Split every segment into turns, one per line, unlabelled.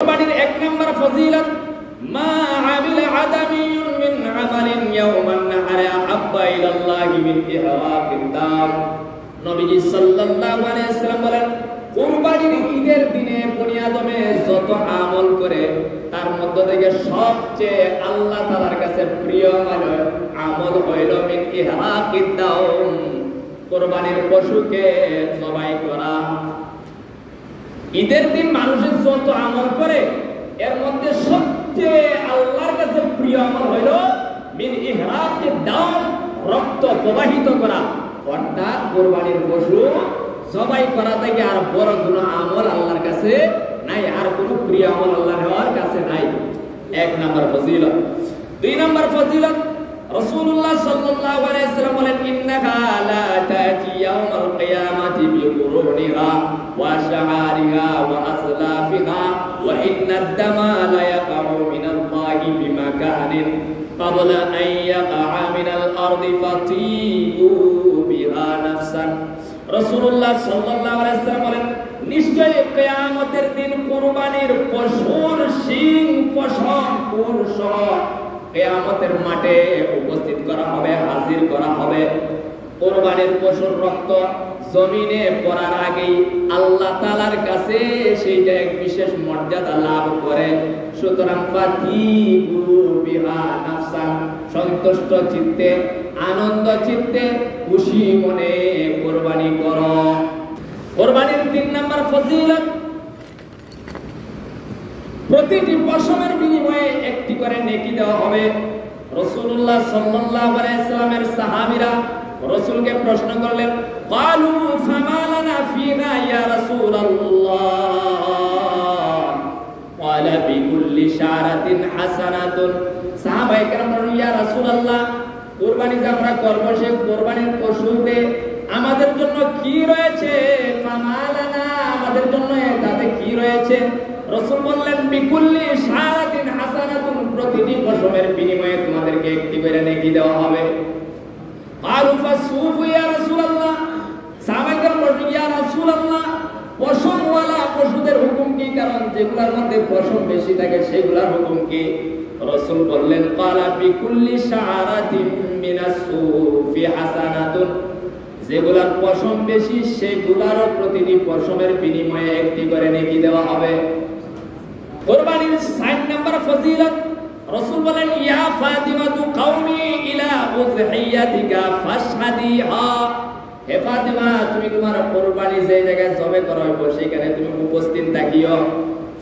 কুরবানির এক নাম্বার ফজিলত মা আমিল আদামিয়ুন মিন আমালিন ইয়াওমান নাহারি আহাব্বা ইলাল্লাহি মিন ইহরাকিদ দাম। নবীজি সাল্লাল্লাহু আলাইহি ওয়াসাল্লাম বলেন, কুরবানির ঈদের দিনে বনি আদমে যত আমল করে তার মধ্য থেকে সবচেয়ে আল্লাহ তাআলার কাছে প্রিয় আমল হইল মিন ইহরাকিদ দাম, কুরবানির পশুকে জবাই করা। ঈদের দিন মানুষের যত আমল করে এর মধ্যে সবচেয়ে আল্লাহর কাছে প্রিয় আমল হইল মিন ইহরাকিদ দাম, রক্ত প্রবাহিত করা। অর্থাৎ কুরবানির পশু জবাই করা থেকে আর বড় কোনো আমল আল্লাহর কাছে নাই, আর কোনো প্রিয় আমল আল্লাহর কাছে নাই। এক নাম্বার ফজিলত। দুই নাম্বার ফজিলত, রাসূলুল্লাহ সাল্লাল্লাহু আলাইহি ওয়াসাল্লাম বলেন, ইন্নাকা লা তাতি ইয়াউমাল কিয়ামাতি বিকুরুনিহা ওয়া শাআরিহা ওয়া আসলাফিহা ওয়া ইন্নাদ দামা লা ইয়াকাউ মিনাল্লাহি বিমাকানিন ক্বাবলা আন ইয়াকা মিনাল আরদি ফাতিবু বিহা নাফসান। রাসূলুল্লাহ সাল্লাল্লাহু আলাইহি ওয়াসাল্লাম বলেন, নিশ্চয়ই কিয়ামতের দিন কুরবানির পশুর শিং পশম সহ কিয়ামতের মাঠে উপস্থিত করা হবে, হাজির করা হবে। কুরবানির পশুর রক্ত জমিনে পড়ার আগেই আল্লাহ তাআলার কাছে সেইটা এক বিশেষ মর্যাদা লাভ করে। সুতরাং ফাতিবু বিহা নাফসান, সন্তুষ্ট চিত্তে, আনন্দ চিত্তে, খুশি মনে কুরবানি করো। কুরবানির তিন নাম্বার ফজিলত, প্রতিটি পশমের বিনিময়ে একটি করে নেকি দেওয়া হবে। রাসূলুল্লাহ সাল্লাল্লাহু আলাইহি ওয়াসাল্লামের সাহাবীরা রাসূলকে প্রশ্ন করলেন, ক্বালু ফামা লানা ফিহা ইয়া রাসূলুল্লাহ ক্বালা বিকুল্লি শারাতিন হাসানাতুন। সাহাবায়ে কেরাম বললেন, ইয়া রাসূলুল্লাহ, কুরবানি যে আমরা করব সেই কুরবানির পশুতে আমাদের জন্য কি রয়েছে? ফামা লানা, আমাদের জন্য তাতে কি রয়েছে? রাসূল বললেন, বিকুল্লি শারাতিন হাসানাতুন, প্রতিটি পশমের বিনিময়ে তোমাদেরকে একটি করে নেকি দেওয়া হবে। ক্বালু ফাসুফু ইয়া রাসূলুল্লাহ, সাহাবায়ে কেরাম বললেন, ইয়া রাসূলুল্লাহ, পশমওয়ালা পশুদের হুকুম কি? কারণ যেগুলোর মধ্যে পশম বেশি থাকে সেগুলোর হুকুম কি? রাসূল বললেন, ক্বালা বিকুল্লি শারাতিন মিনাস সুফি হাসানাতুন, যেগুলার পশম বেশি সেগুলারও প্রতিটি পশমের বিনিময়ে একটি করে নেকি দেওয়া হবে। কুরবানির 4 নাম্বার ফজিলত, রাসূল বলেন, ইয়া ফাতিমাতু কওমি ইলা উযহিয়াতিকা ফাশহাদিহা। হে ফাতিমা, তুমি তোমার কুরবানি যে জায়গায় জবে করা হবে সেখানে তুমি উপস্থিত থাকিও।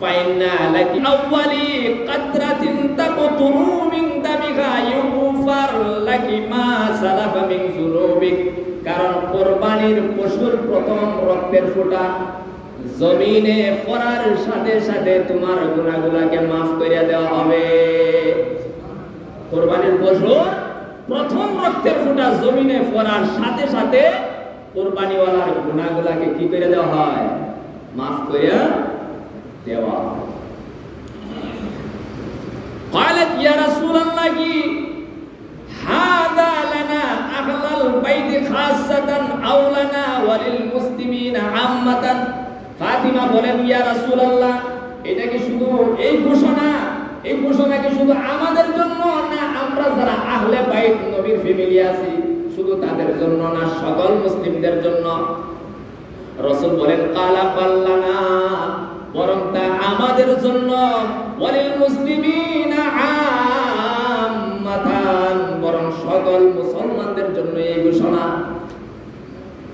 ফাইন্না লাকি আউয়ালি কাতরাতিন তাকতুরু মিন দামিকা ইউফার লাকি মা সালাফা মিন যুনুবিক, কারণ কুরবানির পশুর প্রথম রক্তের ফোঁটা জমিনে পড়ার সাথে সাথে তোমার গুনাহগুলোকে maaf করে দেওয়া হবে। কুরবানির পশুর প্রথম রক্তের ফোঁটা জমিনে পড়ার সাথে সাথে কুরবানিওয়ালার গুনাহগুলোকে কি করে দেওয়া হয়? maaf করে দেওয়া। قالت يا رسول الله هذا لنا أهل البيت خاصة أو لنا وللمسلمين عامة। ফাতিমা বলেন, ইয়া রাসূলুল্লাহ, এটা কি শুধু এই ঘোষণা কি শুধু আমাদের জন্য, না আমরা যারা আহলে বাইত নবীর ফ্যামিলি আছি শুধু তাদের জন্য, না সকল মুসলিমদের জন্য? রাসূল বলেন, কালা বাল্লানা, বরং তা আমাদের জন্য, ওয়ালিল মুসলিমিনা আম্মাতান, বরং সকল মুসলমানদের জন্য এই ঘোষণা।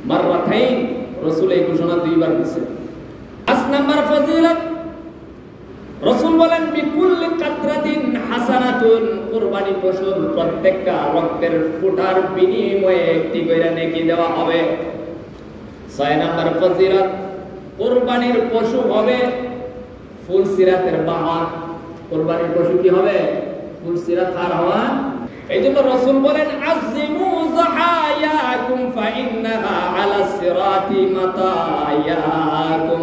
মাররাতাইন, রাসূল এই ঘোষণা দুইবার দিয়েছেন। 5 নাম্বার ফজিলত, রাসূল বলেন, বিকুল্লি কাতরাতিন হাসানাতুন, কুরবানি পশুর প্রত্যেকটা রক্তের ফোঁটার বিনিময়ে একটি করে নেকি দেওয়া হবে। 6 নাম্বার ফজিলত, কুরবানির পশু হবে ফুলসিরাতের বাহন। কুরবানির পশু কি হবে? ফুলসিরাত আর হওয়া। এইজন্য রাসূল বলেন, আযিমু যাহায়াকুম ফাইন্নাহা আলাস সিরাতি মাতায়াকুম,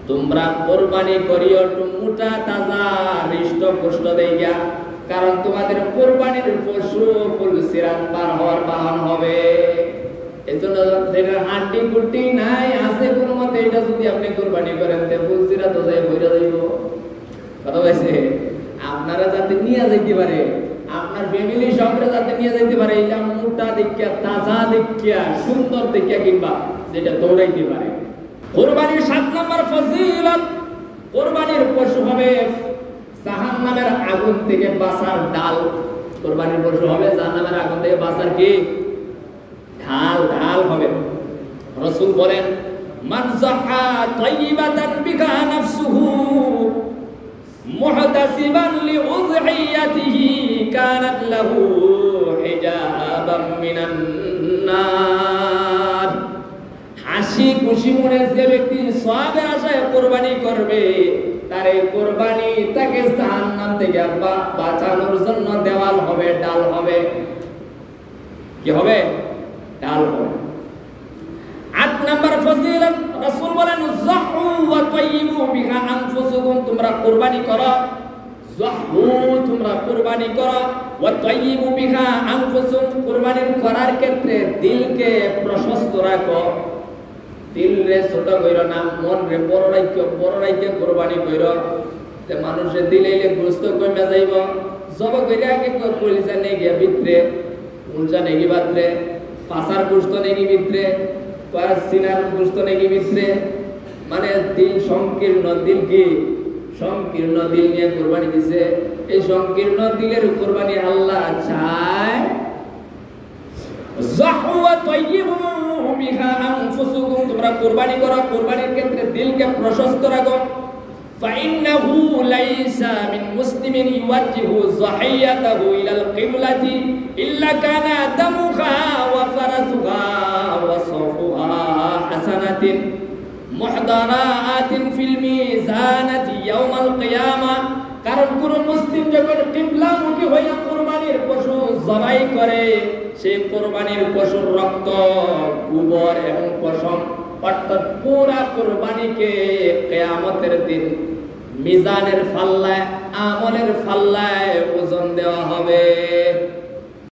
তোমরা কুরবানি করিও মোটা তাজা হৃষ্টপুষ্ট দেইয়া, কারণ তোমাদের কুরবানির পশু ফুলসিরাত পার হওয়ার বাহন হবে। এজন্য যেটা হাড্ডি গুড্ডি নাই আছে কোনো মতে এটা যদি আপনি কুরবানি করেন তে ফুলসিরা তো যায় বইরা যাইব। কথা বলছে আপনারা যাতে নিয়ে যাইতে পারে, আপনার ফ্যামিলি সঙ্গে যাতে নিয়ে যাইতে পারে, এটা মোটা দেখিয়া তাজা দেখিয়া সুন্দর দেখিয়া কিংবা যেটা দৌড়াইতে পারে। কুরবানির 7 নম্বর ফজিলত, কুরবানির পশু হবে জাহান্নামের আগুন থেকে বাঁচার ডাল। কুরবানির পশু হবে জাহান্নামের আগুন থেকে বাঁচার কি ঢাল, ঢাল হবে। রাসূল বলেন মান যাহা তাইয়িবাতান বিকা নাফসুহু মুহতাসিবান লিউযহিয়াতিহি কানাত লাহু হিজাবাম মিনান নার। হাসি খুশি মনে যে ব্যক্তি সওয়াবের আশায় কুরবানি করবে, তার এই কুরবানি তাকে জাহান্নাম থেকে বাঁচানোর জন্য দেওয়াল হবে, ডাল হবে। কি হবে? ডাল হবে। 8 নম্বর ফজিলত, রাসূল বলেন যাহু ওয়া তাইয়িবু বিহা আনফুসুকুম, তোমরা কুরবানি করো। যাহু তোমরা কুরবানি করো, ওয়া তাইয়িবু বিহা আনফুসুকুম, কুরবানি করার ক্ষেত্রে দিলকে প্রশস্ত রাখো। দিলরে ছোট কইরো না, মনরে বড় রাইকে কুরবানি কইরো। যে মানুষের দিলেইলে গোশত কমে যাইব, জব কইরা আগে কলিজা নেই গিয়া ভিতরে, উলজা নেগি বাতরে, পাছার গোশত নেগি ভিতরে, পার সিনার গোশত নেগি ভিতরে, মানে দিল সংকীর্ণ। দিল কি সংকীর্ণ দিল নিয়ে কুরবানি দিছে। এই সংকীর্ণ দিলের কুরবানি আল্লাহ চায়। যাহু ওয়া তাইয়িবু বিহা আনফুসুকুম, তোমরা কুরবানি করো, কুরবানির ক্ষেত্রে দিলকে প্রশস্ত রাখো। ফাইন্নাহু লাইসা মিন মুসলিমিন ইউওয়াজ্জিহু যাহিয়াতাহু ইলাল কিবলাতি ইল্লা কানা দামুহা ওয়া ফারাসুহা ওয়া সাফুহা হাসানাতিন মুহদারাতিন ফিল মিজানাতি ইয়াউমাল কিয়ামা। কারণ কোন মুসলিম যখন কিবলামুখী হইয়া কুরবানির পশু জবাই করে, সেই কুরবানির পশুর রক্ত, গোবর এবং পশম অর্থাৎ পুরা কুরবানিকে কিয়ামতের দিন মিজানের ফাল্লায়, আমলের ফাল্লায় ওজন দেওয়া হবে।